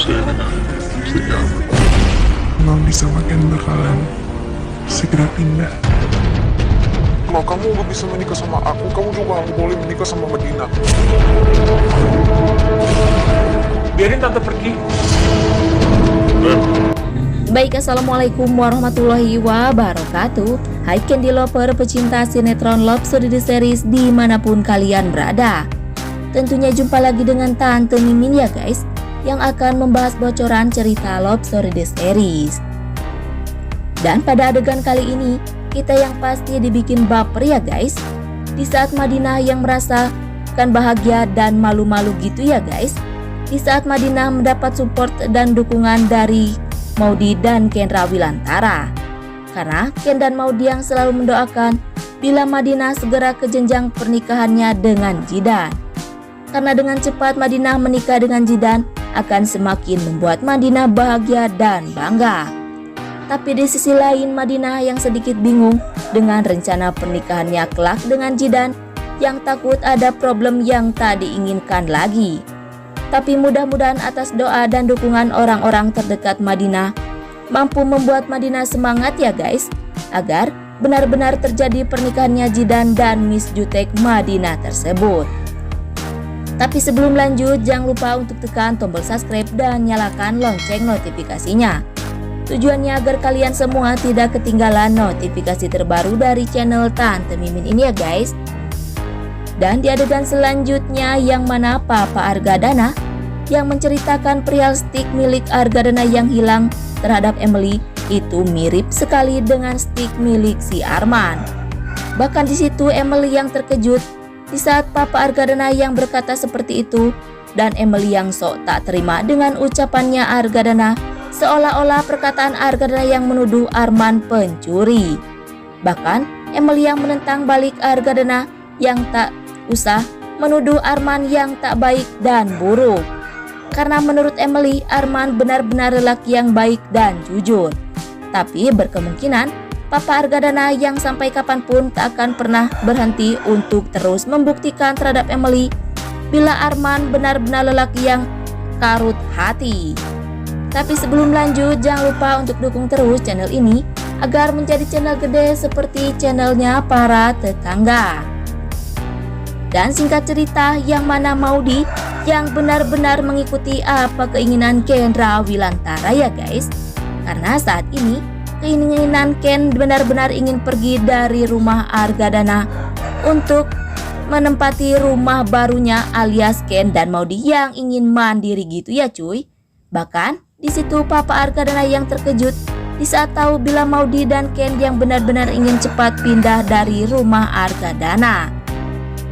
dengan istri kamu. Mami sama Ken bakalan segera pindah. Kalau kamu gak bisa menikah sama aku, kamu juga gak boleh menikah sama Madinah. Biarin tante pergi. Baik, assalamualaikum warahmatullahi wabarakatuh. Hai Candy Lover, pecinta sinetron Love Story The Series dimanapun kalian berada. Tentunya jumpa lagi dengan Tante Mimin ya guys, yang akan membahas bocoran cerita Love Story The Series. Dan pada adegan kali ini, kita yang pasti dibikin baper ya guys. Di saat Madinah yang merasakan bahagia dan malu-malu gitu ya guys. Di saat Madinah mendapat support dan dukungan dari Maudy dan Ken Rawilantara. Karena Ken dan Maudy yang selalu mendoakan bila Madinah segera ke jenjang pernikahannya dengan Jidan. Karena dengan cepat Madinah menikah dengan Jidan akan semakin membuat Madinah bahagia dan bangga. Tapi di sisi lain Madinah yang sedikit bingung dengan rencana pernikahannya kelak dengan Jidan, yang takut ada problem yang tak diinginkan lagi. Tapi mudah-mudahan atas doa dan dukungan orang-orang terdekat Madinah mampu membuat Madinah semangat ya guys, agar benar-benar terjadi pernikahannya Jidan dan Miss Jutek Madinah tersebut. Tapi sebelum lanjut, jangan lupa untuk tekan tombol subscribe dan nyalakan lonceng notifikasinya. Tujuannya agar kalian semua tidak ketinggalan notifikasi terbaru dari channel Tante Mimin ini ya guys. Dan di adegan selanjutnya yang mana Papa Argadana yang menceritakan perihal stick milik Argadana yang hilang terhadap Emily itu mirip sekali dengan stick milik si Arman. Bahkan di situ Emily yang terkejut di saat Papa Argadana yang berkata seperti itu, dan Emily yang sok tak terima dengan ucapannya Argadana, seolah-olah perkataan Argadana yang menuduh Arman pencuri. Bahkan Emily yang menentang balik Argadana yang tak usah menuduh Arman yang tak baik dan buruk. Karena menurut Emily, Arman benar-benar lelaki yang baik dan jujur. Tapi berkemungkinan Papa Argadana yang sampai kapanpun tak akan pernah berhenti untuk terus membuktikan terhadap Emily bila Arman benar-benar lelaki yang karut hati. Tapi sebelum lanjut, jangan lupa untuk dukung terus channel ini agar menjadi channel gede seperti channelnya para tetangga. Dan singkat cerita, yang mana Maudy yang benar-benar mengikuti apa keinginan Ken Rawilantara ya guys. Karena saat ini keinginan Ken benar-benar ingin pergi dari rumah Argadana untuk menempati rumah barunya alias Ken dan Maudy yang ingin mandiri gitu ya cuy. Bahkan di situ Papa Argadana yang terkejut di saat tahu bila Maudy dan Ken yang benar-benar ingin cepat pindah dari rumah Argadana.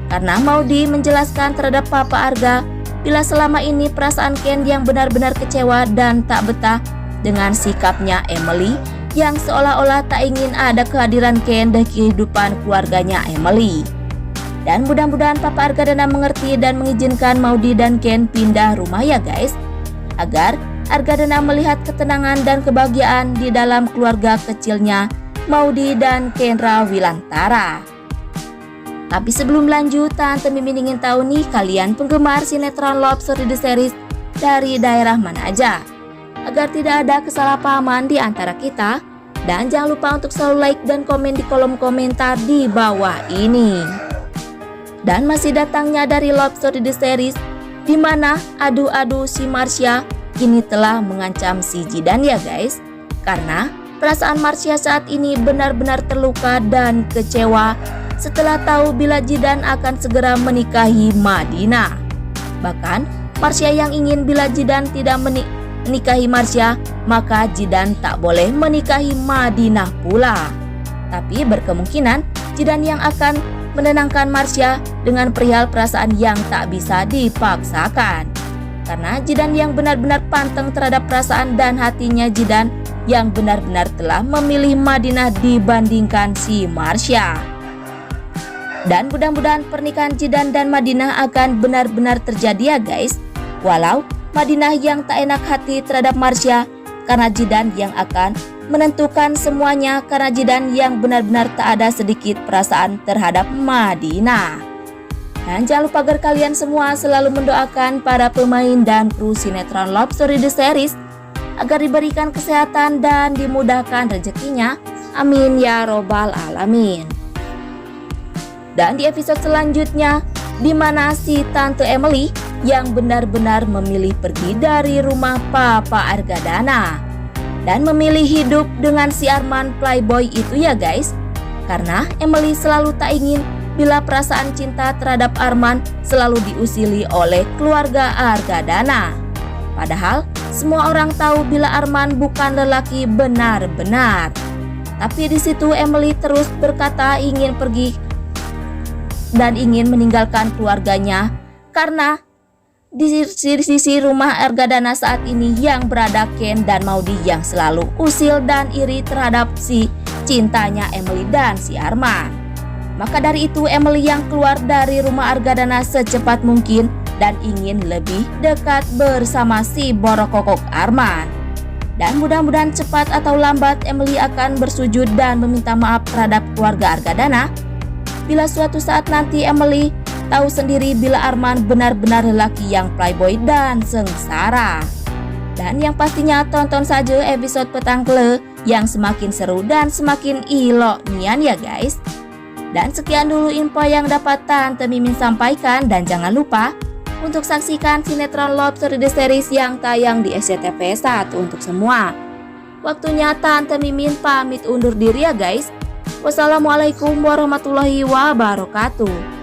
Karena Maudy menjelaskan terhadap Papa Arga bila selama ini perasaan Ken yang benar-benar kecewa dan tak betah dengan sikapnya Emily yang seolah-olah tak ingin ada kehadiran Ken di kehidupan keluarganya Emily. Dan mudah-mudahan Papa Argadana mengerti dan mengizinkan Maudy dan Ken pindah rumah ya guys, agar Argadana melihat ketenangan dan kebahagiaan di dalam keluarga kecilnya Maudy dan Ken Rawilantara. Tapi sebelum lanjut, Tante Mimin ingin tahu nih kalian penggemar sinetron Love Story The Series dari daerah mana aja, agar tidak ada kesalahpahaman di antara kita. Dan jangan lupa untuk selalu like dan komen di kolom komentar di bawah ini. Dan masih datangnya dari Love Story The Series, di mana adu-adu si Marsha kini telah mengancam si Jidan ya guys. Karena perasaan Marsha saat ini benar-benar terluka dan kecewa setelah tahu bila Jidan akan segera menikahi Madinah. Bahkan Marsha yang ingin bila Jidan tidak menikahi Marsha, maka Jidan tak boleh menikahi Madinah pula. Tapi berkemungkinan Jidan yang akan menenangkan Marsha dengan perihal perasaan yang tak bisa dipaksakan. Karena Jidan yang benar-benar pantang terhadap perasaan dan hatinya Jidan yang benar-benar telah memilih Madinah dibandingkan si Marsha. Dan mudah-mudahan pernikahan Jidan dan Madinah akan benar-benar terjadi ya guys. Walau Madinah yang tak enak hati terhadap Marsha, karena Jidan yang akan menentukan semuanya, karena Jidan yang benar-benar tak ada sedikit perasaan terhadap Madinah. Dan jangan lupa agar kalian semua selalu mendoakan para pemain dan kru sinetron Love Story The Series agar diberikan kesehatan dan dimudahkan rezekinya. Amin ya robbal alamin. Dan di episode selanjutnya, di mana si Tante Emily yang benar-benar memilih pergi dari rumah Papa Argadana dan memilih hidup dengan si Arman playboy itu ya guys. Karena Emily selalu tak ingin bila perasaan cinta terhadap Arman selalu diusili oleh keluarga Argadana. Padahal semua orang tahu bila Arman bukan lelaki benar-benar. Tapi di situ Emily terus berkata ingin pergi dan ingin meninggalkan keluarganya karena di sisi rumah Argadana saat ini yang berada Ken dan Maudy yang selalu usil dan iri terhadap si cintanya Emily dan si Arman. Maka dari itu Emily yang keluar dari rumah Argadana secepat mungkin dan ingin lebih dekat bersama si borokokok Arman. Dan mudah-mudahan cepat atau lambat Emily akan bersujud dan meminta maaf terhadap keluarga Argadana bila suatu saat nanti Emily tahu sendiri bila Arman benar-benar lelaki yang playboy dan sengsara. Dan yang pastinya tonton saja episode petang kele yang semakin seru dan semakin ilok nian ya guys. Dan sekian dulu info yang dapat Tante Mimin sampaikan, dan jangan lupa untuk saksikan sinetron Love Story The Series yang tayang di SCTV 1 untuk semua. Waktunya Tante Mimin pamit undur diri ya guys. Wassalamualaikum warahmatullahi wabarakatuh.